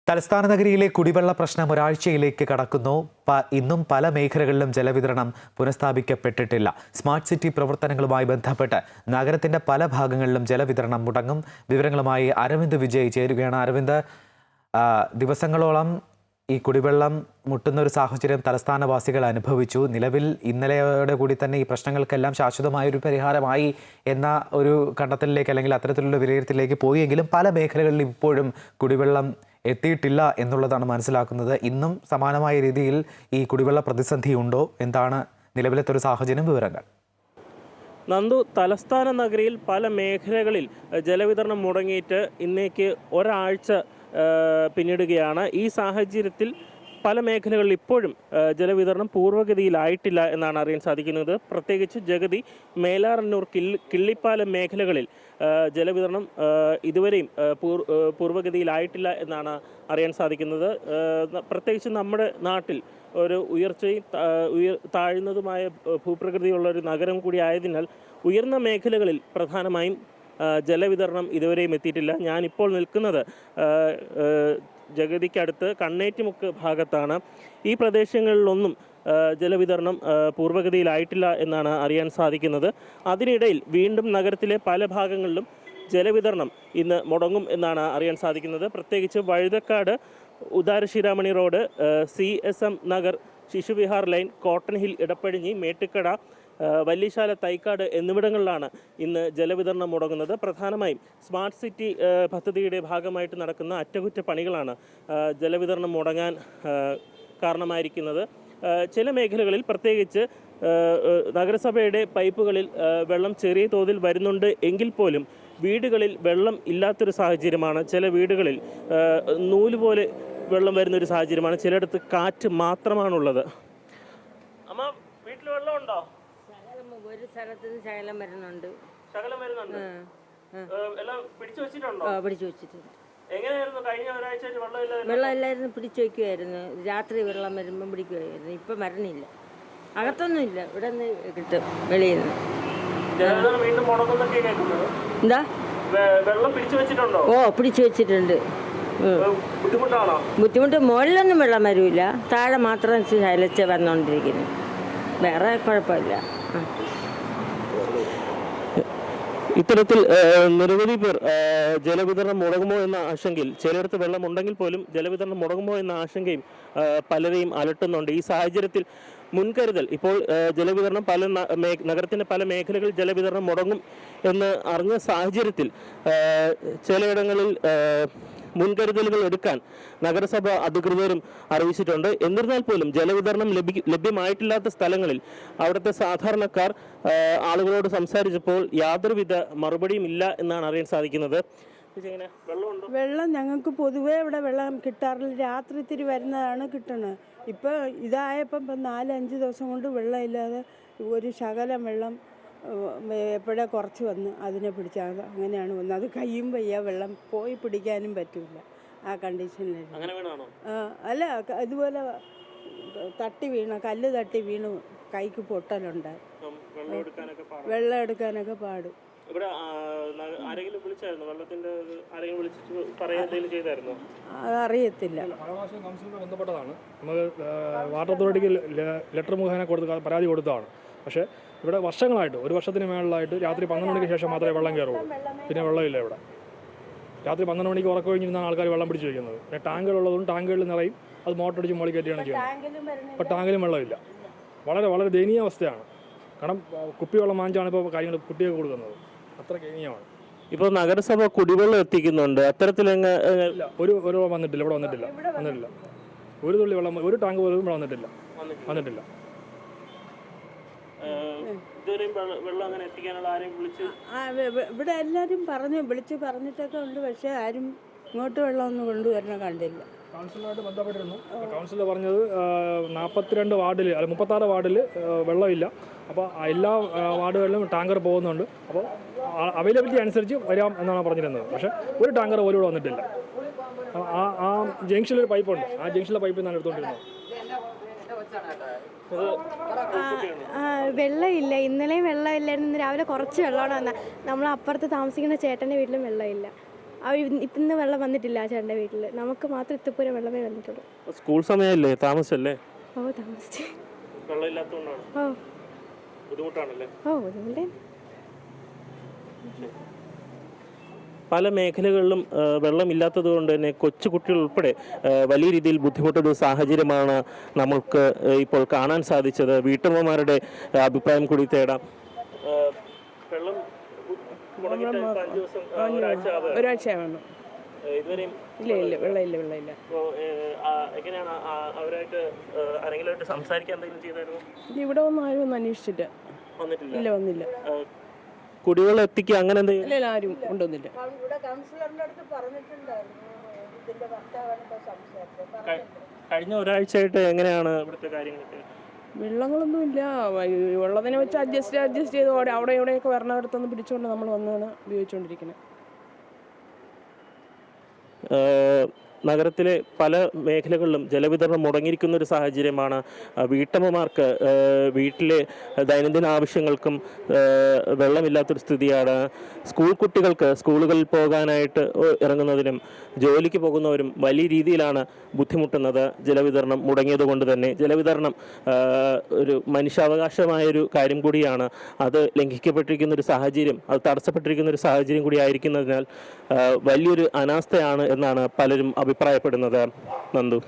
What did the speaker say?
തലസ്ഥാന നഗരിയിലെ കുടിവെള്ള പ്രശ്നം ഒരാഴ്ചയിലേക്ക് കടക്കുന്നു. ഇന്നും പല മേഖലകളിലും ജലവിതരണം പുനഃസ്ഥാപിക്കപ്പെട്ടിട്ടില്ല. സ്മാർട്ട് സിറ്റി പ്രവർത്തനങ്ങളുമായി ബന്ധപ്പെട്ട് നഗരത്തിന്റെ പല ഭാഗങ്ങളിലും ജലവിതരണം മുടങ്ങും. വിവരങ്ങളുമായി അരവിന്ദ് വിജയ് ചേരുകയാണ്. അരവിന്ദ്, ദിവസങ്ങളോളം ഈ കുടിവെള്ളം മുട്ടുന്ന ഒരു സാഹചര്യം തലസ്ഥാനവാസികൾ അനുഭവിച്ചു. നിലവിൽ ഇന്നലെയോടെ കൂടി തന്നെ ഈ പ്രശ്നങ്ങൾക്കെല്ലാം ശാശ്വതമായൊരു പരിഹാരമായി എന്ന ഒരു കണ്ടെത്തലിലേക്ക് അല്ലെങ്കിൽ അത്തരത്തിലുള്ള വിലയിരുത്തലിലേക്ക് പോയെങ്കിലും പല മേഖലകളിലും ഇപ്പോഴും കുടിവെള്ളം എത്തിയിട്ടില്ല എന്നുള്ളതാണ് മനസ്സിലാക്കുന്നത്. ഇന്നും സമാനമായ രീതിയിൽ ഈ കുടിവെള്ള പ്രതിസന്ധി ഉണ്ടോ? എന്താണ് നിലവിലത്തെ ഒരു സാഹചര്യം? വിവരങ്ങൾ. നന്ദു, തലസ്ഥാന നഗരിയിൽ പല മേഖലകളിൽ ജലവിതരണം മുടങ്ങിയിട്ട് ഇന്നേക്ക് ഒരാഴ്ച പിന്നിടുകയാണ്. ഈ സാഹചര്യത്തിൽ പല മേഖലകളിൽ ഇപ്പോഴും ജലവിതരണം പൂർവ്വഗതിയിലായിട്ടില്ല എന്നാണ് അറിയാൻ സാധിക്കുന്നത്. പ്രത്യേകിച്ച് ജഗതി, മേലാറന്നൂർ, കിള്ളിപ്പാലം മേഖലകളിൽ ജലവിതരണം ഇതുവരെയും പൂർവ്വഗതിയിലായിട്ടില്ല എന്നാണ് അറിയാൻ സാധിക്കുന്നത്. പ്രത്യേകിച്ച് നമ്മുടെ നാട്ടിൽ ഒരു ഉയർച്ചയും താഴ്ന്നതുമായ ഭൂപ്രകൃതിയുള്ള ഒരു നഗരം കൂടി ആയതിനാൽ ഉയർന്ന മേഖലകളിൽ പ്രധാനമായും ജലവിതരണം ഇതുവരെയും എത്തിയിട്ടില്ല. ഞാനിപ്പോൾ നിൽക്കുന്നത് ജഗതിക്കടുത്ത് കണ്ണേറ്റുമുക്ക് ഭാഗത്താണ്. ഈ പ്രദേശങ്ങളിലൊന്നും ജലവിതരണം പൂർവ്വഗതിയിലായിട്ടില്ല എന്നാണ് അറിയാൻ സാധിക്കുന്നത്. അതിനിടയിൽ വീണ്ടും നഗരത്തിലെ പല ഭാഗങ്ങളിലും ജലവിതരണം ഇന്ന് മുടങ്ങും എന്നാണ് അറിയാൻ സാധിക്കുന്നത്. പ്രത്യേകിച്ച് Vazhuthacaud, Udarasiromani road, CSM Nagar, Sisuvihar lane, cotton hill, Edappazhinji, Mettukkada, Vallisala, Thycaud എന്നിവിടങ്ങളിലാണ് ഇന്ന് ജലവിതരണം മുടങ്ങുന്നത്. പ്രധാനമായും സ്മാർട്ട് സിറ്റി പദ്ധതിയുടെ ഭാഗമായിട്ട് നടക്കുന്ന അറ്റകുറ്റപ്പണികളാണ് ജലവിതരണം മുടങ്ങാൻ കാരണമായിരിക്കുന്നത്. ചില മേഖലകളിൽ പ്രത്യേകിച്ച് നഗരസഭയുടെ പൈപ്പുകളിൽ വെള്ളം ചെറിയ തോതിൽ വരുന്നുണ്ട് എങ്കിൽ പോലും വീടുകളിൽ വെള്ളം ഇല്ലാത്തൊരു സാഹചര്യമാണ്. ചില വീടുകളിൽ നൂല് പോലെ വെള്ളം വരുന്നൊരു സാഹചര്യമാണ്. ചിലയിടത്ത് കാറ്റ് മാത്രമാണുള്ളത്. അമ്മ, വീട്ടിൽ വെള്ളമുണ്ടോ? ഒരു സ്ഥലത്ത് ശകലം വരുന്നുണ്ട്. ശകലം വരുന്നുണ്ട്. എല്ലാം പിടിച്ചു വെച്ചിട്ടുണ്ടോ? പിടിച്ചു വെച്ചിട്ടുണ്ട്. എങ്ങനെയായിരുന്നു കഴിഞ്ഞ ഒരാഴ്ചയായിട്ട് വെള്ളമില്ലായിരുന്നു, പിടിച്ചു വയ്ക്കുമായിരുന്നു. രാത്രി വെള്ളം വരുമ്പം പിടിക്കുമായിരുന്നു. ഇപ്പം മരണില്ല, അകത്തൊന്നും ഇല്ല. ഇവിടെ നിന്ന് കിട്ടും, വെളിയിൽ നിന്ന്. വീണ്ടും മുടങ്ങുന്നൊക്കെ കേൾക്കുന്നത്. എന്താ? വെള്ളം പിടിച്ചു വെച്ചിട്ടുണ്ടോ? പിടിച്ചു വെച്ചിട്ടുണ്ട്. ബുദ്ധിമുട്ടാണോ? ബുദ്ധിമുട്ട് മുകളിലൊന്നും വെള്ളം വരില്ല, താഴെ മാത്രം ശൈലച്ച് വന്നുകൊണ്ടിരിക്കുന്നു. വേറെ കുഴപ്പമില്ല. ഇത്തരത്തിൽ നിരവധി പേർ ജലവിതരണം മുടങ്ങുമോ എന്ന ആശങ്കയിൽ, ചിലയിടത്ത് വെള്ളം ഉണ്ടെങ്കിൽ പോലും ജലവിതരണം മുടങ്ങുമോ എന്ന ആശങ്കയും പലരെയും അലട്ടുന്നുണ്ട്. ഈ സാഹചര്യത്തിൽ മുൻകരുതൽ ഇപ്പോൾ ജലവിതരണം നഗരത്തിൻ്റെ പല മേഖലകളിൽ ജലവിതരണം മുടങ്ങും എന്ന് അറിഞ്ഞ സാഹചര്യത്തിൽ ചിലയിടങ്ങളിൽ മുൻകരുതലുകൾ എടുക്കാൻ നഗരസഭ അധികൃതരും അറിയിച്ചിട്ടുണ്ട്. എന്നിരുന്നാൽ പോലും ജലവിതരണം ലഭ്യമായിട്ടില്ലാത്ത സ്ഥലങ്ങളിൽ അവിടുത്തെ സാധാരണക്കാർ ആളുകളോട് സംസാരിച്ചപ്പോൾ യാതൊരുവിധ മറുപടിയും ഇല്ല എന്നാണ് അറിയാൻ സാധിക്കുന്നത്. വെള്ളം ഞങ്ങൾക്ക് പൊതുവേ ഇവിടെ വെള്ളം കിട്ടാറില്ല. രാത്രി ഇത്തിരി വരുന്നതാണ് കിട്ടുന്നത്. ഇപ്പോൾ ഇതായപ്പം 4-5 ദിവസം കൊണ്ട് വെള്ളമില്ലാതെ ഒരു ശകലം വെള്ളം എപ്പോഴേ കുറച്ച് വന്ന് അതിനെ പിടിച്ചാൽ അങ്ങനെയാണ് വന്നത്. അത് കയ്യും വയ്യ, വെള്ളം പോയി പിടിക്കാനും പറ്റില്ല. ആ കണ്ടീഷനിൽ അല്ല, ഇതുപോലെ തട്ടി വീണ കല്ല് തട്ടി വീണ് കൈക്ക് പൊട്ടലുണ്ടായി. വെള്ളം എടുക്കാനൊക്കെ പാടും. അറിയത്തില്ല. ബന്ധപ്പെട്ടതാണ്. നമുക്ക് വാട്ടർ അതോറിറ്റിക്ക് ലെറ്റർ മുഖേന പരാതി കൊടുത്തതാണ്. പക്ഷേ ഇവിടെ വർഷങ്ങളായിട്ട്, ഒരു വർഷത്തിന് മേളിലായിട്ട് രാത്രി 12 മണിക്ക് ശേഷം മാത്രമേ വെള്ളം കയറുള്ളൂ. പിന്നെ വെള്ളമില്ല ഇവിടെ. രാത്രി 12 മണിക്ക് ഉറക്കം കഴിഞ്ഞിരുന്നാണ് ആൾക്കാർ വെള്ളം പിടിച്ച് വയ്ക്കുന്നത്. പിന്നെ ടാങ്കുകളുള്ളതുകൊണ്ട് ടാങ്കുകളിൽ നിറയും, അത് മോട്ടറടിച്ച് മുകളിൽ കയറ്റിയാണ് ചെയ്യുന്നത്. ഇപ്പോൾ ടാങ്കിലും വെള്ളമില്ല. വളരെ വളരെ ദയനീയ അവസ്ഥയാണ്. കാരണം കുപ്പിവെള്ളം വാങ്ങിച്ചാണ് ഇപ്പോൾ കാര്യങ്ങൾ കുട്ടികൾക്ക് കൊടുക്കുന്നത്. അത്ര ദയനീയമാണ്. ഇപ്പോൾ നഗരസഭ കുടിവെള്ളം എത്തിക്കുന്നുണ്ട്. അത്തരത്തിൽ ഒരു വന്നിട്ടില്ല, ഇവിടെ വന്നിട്ടില്ല. ഒരു തുള്ളി വെള്ളം, ഒരു ടാങ്ക് പോലും ഇവിടെ വന്നിട്ടില്ല. ഇവിടെ എല്ലാവരും വിളിച്ച് പറഞ്ഞിട്ടൊക്കെ ഉണ്ട്. പക്ഷേ ആരും ഇങ്ങോട്ട് വെള്ളമൊന്നും കൊണ്ടുവരണം കണ്ടില്ല. കൗൺസിലുമായിട്ട് ബന്ധപ്പെട്ടിരുന്നു. കൗൺസിലർ പറഞ്ഞത് 42 വാർഡിൽ, അല്ല 36 വാർഡിൽ വെള്ളമില്ല. അപ്പോൾ എല്ലാ വാർഡുകളിലും ടാങ്കർ പോകുന്നുണ്ട്. അപ്പോൾ അവൈലബിലിറ്റി അനുസരിച്ച് വരാം എന്നാണ് പറഞ്ഞിരുന്നത്. പക്ഷേ ഒരു ടാങ്കർ പോലും ഇവിടെ വന്നിട്ടില്ല. ആ ജംഗ്ഷനിലൊരു പൈപ്പുണ്ട്, ആ ജംഗ്ഷനിലെ പൈപ്പിൽ നിന്നാണ് എടുത്തുകൊണ്ടിരുന്നത്. വെള്ളമില്ല. ഇന്നലെയും വെള്ളമില്ലായിരുന്നു. ഇന്ന് രാവിലെ കുറച്ച് വെള്ളമാണ് വന്നത്. നമ്മൾ അപ്പുറത്ത് താമസിക്കുന്ന ചേട്ടൻ്റെ വീട്ടിലും വെള്ളമില്ല. ഇപ്പം ഇന്ന് വെള്ളം വന്നിട്ടില്ല ആ ചേട്ടൻ്റെ വീട്ടിൽ. നമുക്ക് മാത്രം ഇത്തപ്പൂര വെള്ളമേ വന്നിട്ടുള്ളൂ. സ്കൂൾ സമയമല്ലേ, താമസിച്ചല്ലേ? ഓ താമസിച്ച്. വെള്ളമില്ലാത്തതുകൊണ്ടാണ് ഓ ബുദ്ധിമുട്ടാണല്ലേ? ഓ ബുദ്ധിമുട്ടേ. പല മേഖലകളിലും വെള്ളമില്ലാത്തത് കൊണ്ട് തന്നെ കൊച്ചു കുട്ടികൾ ഉൾപ്പെടെ വലിയ രീതിയിൽ ബുദ്ധിമുട്ടുന്ന സാഹചര്യമാണ് നമ്മൾക്ക് ഇപ്പോൾ കാണാൻ സാധിച്ചത്. വീട്ടമ്മമാരുടെ അഭിപ്രായം കൂടി തേടാം. വെള്ളം മുടങ്ങിയിട്ട് ഇപ്പം 5 ദിവസം, ഒരാഴ്ചയാണ്. ഇതുവരെയും ഇല്ല വെള്ളമില്ല. എങ്ങനെയാണ് അവരായിട്ട് ആരെങ്കിലുമായിട്ട് സംസാരിക്കാൻ എന്തെങ്കിലും ചെയ്തായിരുന്നു? ഇവിടെ ഒന്നും ആരും ഒന്നും അന്വേഷിച്ചില്ല. വന്നിട്ടില്ല. ഇല്ല വന്നില്ല. കുടിവെള്ളം എത്തിക്കുക അങ്ങനെ എന്തെങ്കിലും? ഇല്ല ആരും കൊണ്ടുവന്നില്ല. ഇവിടെ കൗൺസിലറിന്റെ അടുത്ത് പറഞ്ഞിട്ടുണ്ടായിരുന്നു. ഇതിന്റെ ഭർത്താവാണ് സംസാരിച്ചത്. കഴിഞ്ഞ ഒരാഴ്ചയായിട്ട് എങ്ങനെയാണ് ഇവിടുത്തെ കാര്യങ്ങളൊക്കെ? വെള്ളങ്ങളൊന്നുമില്ല. വെള്ളത്തിനെ വെച്ച് അഡ്ജസ്റ്റ് ചെയ്ത് അവിടെ ഇവിടെയൊക്കെ വരണയിടത്തൊന്ന് പിടിച്ചുകൊണ്ട് നമ്മൾ വന്നാണ് ഉപയോഗിച്ചുകൊണ്ടിരിക്കുന്നത്. നഗരത്തിലെ പല മേഖലകളിലും ജലവിതരണം മുടങ്ങിയിരിക്കുന്ന ഒരു സാഹചര്യമാണ്. വീട്ടമ്മമാർക്ക് വീട്ടിലെ ദൈനംദിന ആവശ്യങ്ങൾക്കും വെള്ളമില്ലാത്തൊരു സ്ഥിതിയാണ്. സ്കൂൾ കുട്ടികൾക്ക് സ്കൂളുകളിൽ പോകാനായിട്ട് ഇറങ്ങുന്നതിനും ജോലിക്ക് പോകുന്നവരും വലിയ രീതിയിലാണ് ബുദ്ധിമുട്ടുന്നത്. ജലവിതരണം മുടങ്ങിയത് കൊണ്ട് തന്നെ ജലവിതരണം ഒരു മനുഷ്യാവകാശമായൊരു കാര്യം കൂടിയാണ്. അത് ലംഘിക്കപ്പെട്ടിരിക്കുന്ന ഒരു സാഹചര്യം, അത് തടസ്സപ്പെട്ടിരിക്കുന്ന ഒരു സാഹചര്യം കൂടി ആയിരിക്കുന്നതിനാൽ വലിയൊരു അനാസ്ഥയാണ് എന്നാണ് പലരും അഭിപ്രായപ്പെടുന്നത്. നന്ദു.